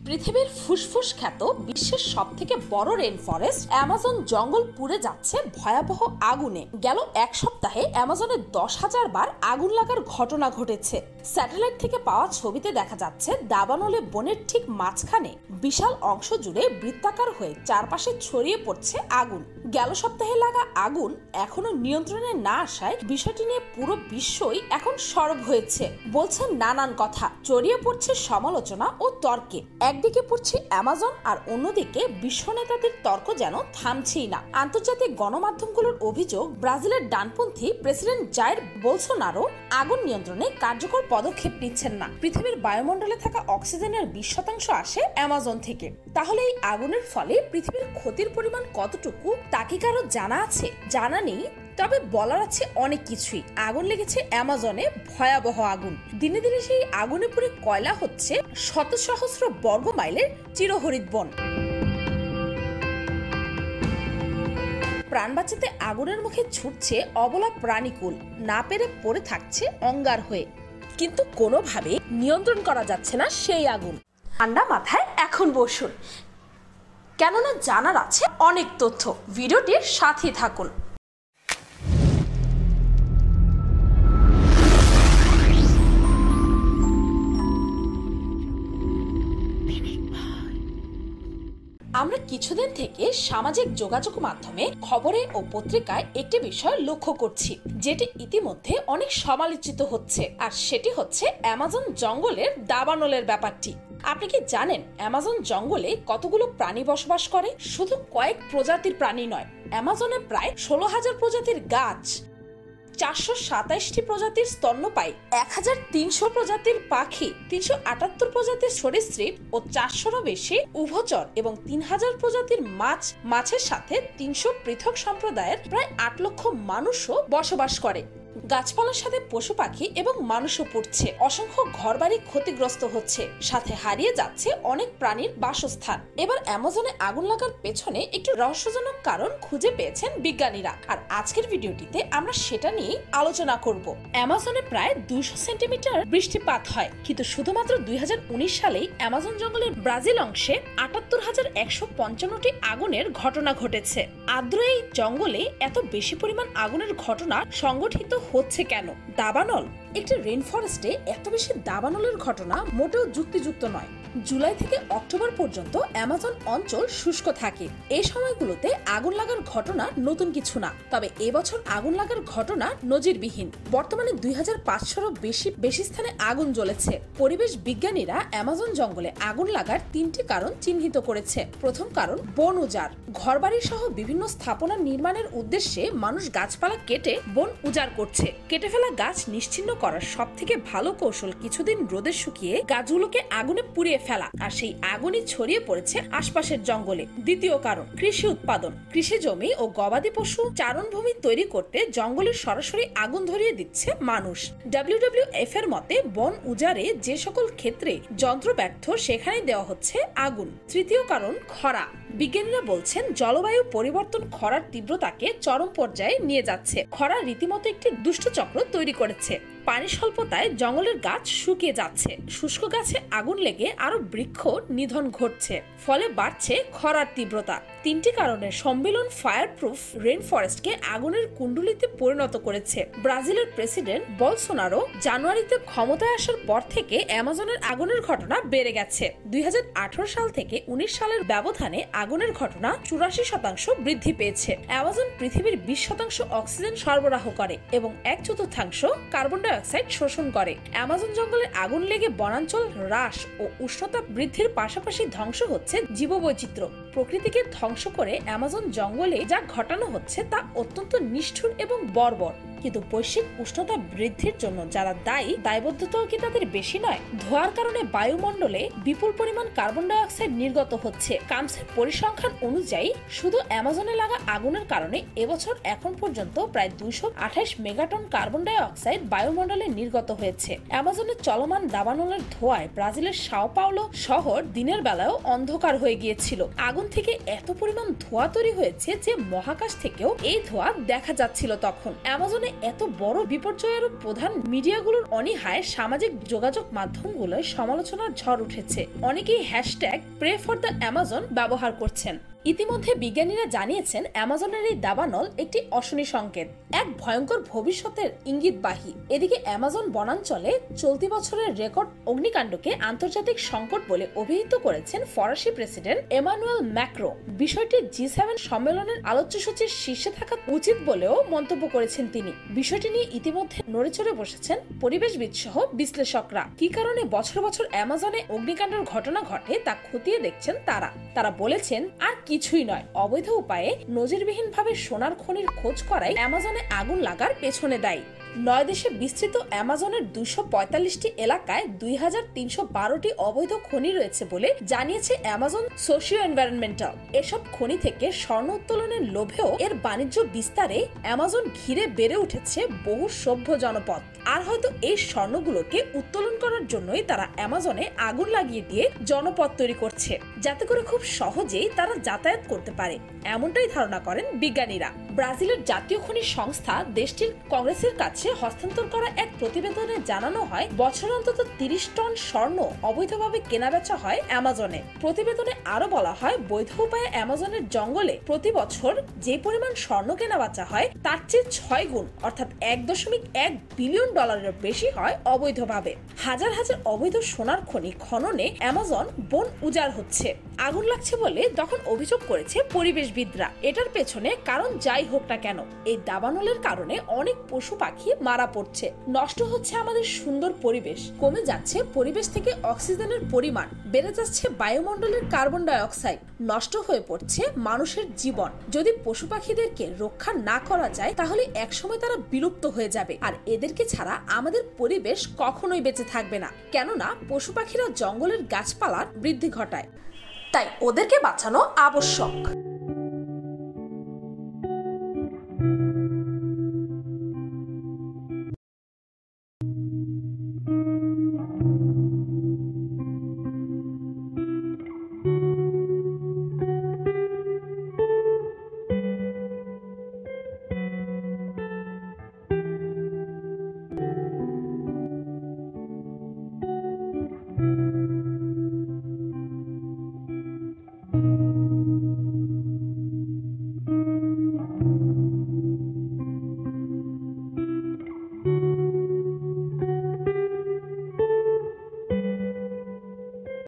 পৃথিবীর ফুসফুস খ্যাত বিশ্বের সবথেকে বড় রেন ফরেস্ট অ্যামাজন জঙ্গল পুড়ে যাচ্ছে ভয়াবহ আগুনে। গেল এক সপ্তাহে অ্যামাজনে 10,000 বার আগুন লাগার ঘটনা ঘটেছে। স্যাটেলাইট থেকে পাওয়া ছবিতে দেখা যাচ্ছে দাবানলে বনের ঠিক মাঝখানে বিশাল অংশ জুড়ে বৃত্তাকার হয়ে চারপাশে ছড়িয়ে পড়ছে আগুন। গেল সপ্তাহে লাগা আগুন এখনো নিয়ন্ত্রণে না আসায় বিষয়টি নিয়ে পুরো বিশ্বই এখন সরব হয়েছে। বলছেন নানান কথা, জড়িয়ে পড়ছে সমালোচনা ও তর্কে। একদিকে পড়ছে অ্যামাজন আর অন্যদিকে বিশ্ব নেতাদের তর্ক যেন থামছেই না। আন্তর্জাতিক গণমাধ্যমগুলোর অভিযোগ, ব্রাজিলের ডানপন্থী প্রেসিডেন্ট জাইর বোলসোনারো আগুন নিয়ন্ত্রণে কার্যকর পদক্ষেপ নিচ্ছেন না। পৃথিবীর বায়ুমণ্ডলে থাকা অক্সিজেনের 20% আসে অ্যামাজন থেকে। তাহলে এই আগুনের ফলে পৃথিবীর ক্ষতির পরিমাণ কতটুকু তা কি কারো জানা আছে? জানা নেই, তবে বলার আছে অনেক কিছুই। আগুন লেগেছে অ্যামাজনে, ভয়াবহ আগুন। দিনে দিনে সেই আগুনে পুড়ে কয়লা হচ্ছে শত সহস্র বর্গ মাইলের চিরহরিৎ বন। প্রাণ বাঁচাতে আগুনের মুখে ছুটছে অবলা প্রাণীকুল, না পেরে পড়ে থাকছে অঙ্গার হয়ে। কিন্তু কোনোভাবে নিয়ন্ত্রণ করা যাচ্ছে না সেই আগুন। ঠান্ডা মাথায় এখন বসুন, কেননা জানার আছে অনেক তথ্য। ভিডিওটির সাথে থাকুন। আমরা কিছুদিন থেকে সামাজিক যোগাযোগ মাধ্যমে, খবরে ও পত্রিকায় একটি বিষয় লক্ষ্য করছি, যেটি ইতিমধ্যে অনেক সমালোচিত হচ্ছে, আর সেটি হচ্ছে অ্যামাজন জঙ্গলের দাবানলের ব্যাপারটি। আপনি কি জানেন অ্যামাজন জঙ্গলে কতগুলো প্রাণী বসবাস করে? শুধু কয়েক প্রজাতির প্রাণী নয়, অ্যামাজনে প্রায় 16,000 প্রজাতির গাছ, 427টি প্রজাতির স্তন্যপায়ী, 1,300 প্রজাতির পাখি, 378 প্রজাতির সরীসৃপ ও 400-রও বেশি উভচর এবং 3,000 প্রজাতির মাছের সাথে 300 পৃথক সম্প্রদায়ের প্রায় 8 লক্ষ মানুষও বসবাস করে। গাছপালার সাথে পশু পাখি এবং মানুষও পড়ছে। অসংখ্য ঘরবাড়ি ক্ষতিগ্রস্ত হচ্ছে, সাথে হারিয়ে যাচ্ছে অনেক প্রাণীর বাসস্থান। এবার অ্যামাজনে আগুন লাগার পেছনে একটি রহস্যজনক কারণ খুঁজে পেয়েছেন বিজ্ঞানীরা, আর আজকের ভিডিওটিতে আমরা সেটা নিয়ে আলোচনা করব। অ্যামাজনে প্রায় 200 সেন্টিমিটার বৃষ্টিপাত হয়, কিন্তু শুধুমাত্র 2019 সালেই অ্যামাজন জঙ্গলের ব্রাজিল অংশে 78,155টি আগুনের ঘটনা ঘটেছে। আর্দ্র এই জঙ্গলে এত বেশি পরিমাণ আগুনের ঘটনা সংগঠিত হচ্ছে কেন? দাবানল। একটি রেন ফরেস্টে এত বেশি দাবানলের ঘটনা মোটেও যুক্তিযুক্ত নয়। জুলাই থেকে অক্টোবর পর্যন্ত অ্যামাজন অঞ্চল শুষ্ক থাকে। এই সময়গুলোতে আগুন লাগার ঘটনা নতুন কিছু না, তবে এবছর আগুন লাগার ঘটনা নজিরবিহীন। বর্তমানে 2,500-রও বেশি স্থানে আগুন জ্বলেছে। পরিবেশ বিজ্ঞানীরা অ্যামাজন জঙ্গলে আগুন লাগার 3টি কারণ চিহ্নিত করেছে। প্রথম কারণ, বন উজাড়। ঘরবাড়ি সহ বিভিন্ন স্থাপনা নির্মাণের উদ্দেশ্যে মানুষ গাছপালা কেটে বন উজাড় করছে। কেটে ফেলা গাছ নিশ্চিহ্ন করার সব থেকে ভালো কৌশল কিছুদিন রোদে শুকিয়ে গাছগুলোকে আগুনে পুড়িয়ে ফেলা, আর সেই আগুনই ছড়িয়ে পড়েছে আশপাশের জঙ্গলে। দ্বিতীয় কারণ, কৃষি উৎপাদন। কৃষি জমি ও গবাদি পশু চারণভূমি তৈরি করতে জঙ্গলে সরাসরি আগুন ধরিয়ে দিচ্ছে মানুষ। WWF এর মতে বন উজাড়ে যে সকল ক্ষেত্রে যন্ত্র ব্যর্থ, সেখানে দেওয়া হচ্ছে আগুন। তৃতীয় কারণ, খরা। বিজ্ঞানীরা বলছেন জলবায়ু পরিবর্তন খরার তীব্রতাকে চরম পর্যায়ে নিয়ে যাচ্ছে। খরা রীতিমতো একটি দুষ্ট চক্র তৈরি করেছে। পানি স্বল্পতায় জঙ্গলের গাছ শুকিয়ে যাচ্ছে, শুষ্ক গাছে আগুন লেগে আরো বৃক্ষ নিধন ঘটছে, ফলে বাড়ছে খরার তীব্রতা। 3টি কারণের সম্মিলন ফায়ার প্রুফ রেন ফরেস্টকে আগুনের কুণ্ডলিতে পরিণত করেছে। ব্রাজিলের প্রেসিডেন্ট বোলসোনারো জানুয়ারিতে ক্ষমতায় আসার পর থেকে অ্যামাজনের আগুনের ঘটনা বেড়ে গেছে। 2018 সাল থেকে 19 সালের ব্যবধানে আগুনের ঘটনা 84% বৃদ্ধি পেয়েছে। অ্যামাজন পৃথিবীর 20% অক্সিজেন সরবরাহ করে এবং 1/4 কার্বন ডাই অক্সাইড শোষণ করে। অ্যামাজন জঙ্গলে আগুন লেগে বনাঞ্চল হ্রাস ও উষ্ণতা বৃদ্ধির পাশাপাশি ধ্বংস হচ্ছে জীববৈচিত্র্য। প্রকৃতিকে ধ্বংস করে অ্যামাজন জঙ্গলে যা ঘটানো হচ্ছে তা অত্যন্ত নিষ্ঠুর এবং বর্বর। কিন্তু বৈশ্বিক উষ্ণতা বৃদ্ধির জন্য যারা দায়ী, দায়বদ্ধতাও কি তাদের বেশি নয়? ধোঁয়ার কারণে বায়ুমণ্ডলে বিপুল পরিমাণ কার্বন ডাই অক্সাইড নির্গত হচ্ছে। কামসের পরিসংখ্যান অনুযায়ী শুধু অ্যামাজনে লাগা আগুনের কারণে এবছর এখন পর্যন্ত প্রায় 228 মেগাটন কার্বন ডাই অক্সাইড বায়ুমণ্ডলে নির্গত হয়েছে। অ্যামাজনের চলমান দাবানলের ধোঁয়ায় ব্রাজিলের সাও পাওলো শহর দিনের বেলায়ও অন্ধকার হয়ে গিয়েছিল। আগুন থেকে এত পরিমাণ ধোঁয়া তৈরি হয়েছে যে মহাকাশ থেকেও এই ধোঁয়া দেখা যাচ্ছিল তখন। অ্যামাজনে এত বড় বিপর্যয়ের প্রধান মিডিয়াগুলোর অনীহায় সামাজিক যোগাযোগ মাধ্যমগুলোয় সমালোচনার ঝড় উঠেছে। অনেকেই hashtag pray for the Amazon ব্যবহার করছেন। ইতিমধ্যে বিজ্ঞানীরা জানিয়েছেন অ্যামাজনের এই দাবানল একটি অশনি সংকেত, এক ভয়ঙ্কর ভবিষ্যতের ইঙ্গিতবাহী। এদিকে অ্যামাজন বনাঞ্চলে চলতি বছরের রেকর্ড অগ্নিকাণ্ডকে আন্তর্জাতিক সংকট বলে অভিহিত করেছেন ফরাসি প্রেসিডেন্ট এমানুয়েল ম্যাক্রো। বিষয়টি G7 সম্মেলনের আলোচ্যসূচির শীর্ষে থাকা উচিত বলেও মন্তব্য করেছেন তিনি। বিষয়টি নিয়ে ইতিমধ্যে নড়েচড়ে বসেছেন পরিবেশবিদ সহ বিশ্লেষকরা। কি কারণে বছর বছর অ্যামাজনে অগ্নিকাণ্ডের ঘটনা ঘটে তা খতিয়ে দেখছেন তারা বলেছেন আর কিছুই নয়, অবৈধ উপায়ে নজিরবিহীনভাবে সোনার খনির খোঁজ করাই অ্যামাজনে আগুন লাগার পেছনে দায়ী। 9 দেশে বিস্তৃত অ্যামাজনের 245টি এলাকায় 2312টি অবৈধ খনি রয়েছে বলে জানিয়েছে অ্যামাজন সোশিও এনভায়রনমেন্টাল। এসব খনি থেকে স্বর্ণ উত্তোলনের লোভেও এর বাণিজ্য বিস্তারে অ্যামাজন ঘিরে বেড়ে উঠেছে বহু সভ্য জনপদ। আর হয়তো এই স্বর্ণগুলোকে উত্তোলন করার জন্যই তারা অ্যামাজনে আগুন লাগিয়ে দিয়ে জনপদ তৈরি করছে, যাতে করে খুব সহজেই তারা যাতায়াত করতে পারে, এমনটাই ধারণা করেন বিজ্ঞানীরা। ব্রাজিলের জাতীয় খনি সংস্থা দেশটির কংগ্রেসের কাছে হস্তান্তর করা এক প্রতিবেদনে জানানো হয় বছরে অন্তত 30 টন স্বর্ণ অবৈধভাবে কেনাবেচা হয় অ্যামাজনে। প্রতিবেদনে আরো বলা হয় বৈধ উপায়ে অ্যামাজনের জঙ্গলে প্রতি বছর যে পরিমাণ স্বর্ণ কেনাবেচা হয় তার চেয়ে 6 গুণ অর্থাৎ $1.1 বিলিয়ন বেশি হয় অবৈধভাবে। হাজার হাজার অবৈধ সোনার খনি খননে অ্যামাজন বন উজাড় হচ্ছে, আগুন লাগছে বলে তখন অভিযোগ করেছে পরিবেশবিদরা। এটার পেছনে কারণ যাই হোক না কেন, এই দাবানলের কারণে অনেক পশু পাখি মারা পড়ছে, নষ্ট হচ্ছে আমাদের সুন্দর পরিবেশ, কমে যাচ্ছে পরিবেশ থেকে অক্সিজেনের পরিমাণ, বেড়ে যাচ্ছে বায়ুমণ্ডলের কার্বন ডাই অক্সাইড, নষ্ট হয়ে পড়ছে মানুষের জীবন। যদি পশু পাখিদেরকে রক্ষা না করা যায় তাহলে একসময় তারা বিলুপ্ত হয়ে যাবে, আর এদেরকে ছাড়া আমাদের পরিবেশ কখনোই বেঁচে থাকবে না। কেননা পশু পাখিরা জঙ্গলের গাছপালার বৃদ্ধি ঘটায়, তাই ওদেরকে বাঁচানো আবশ্যক।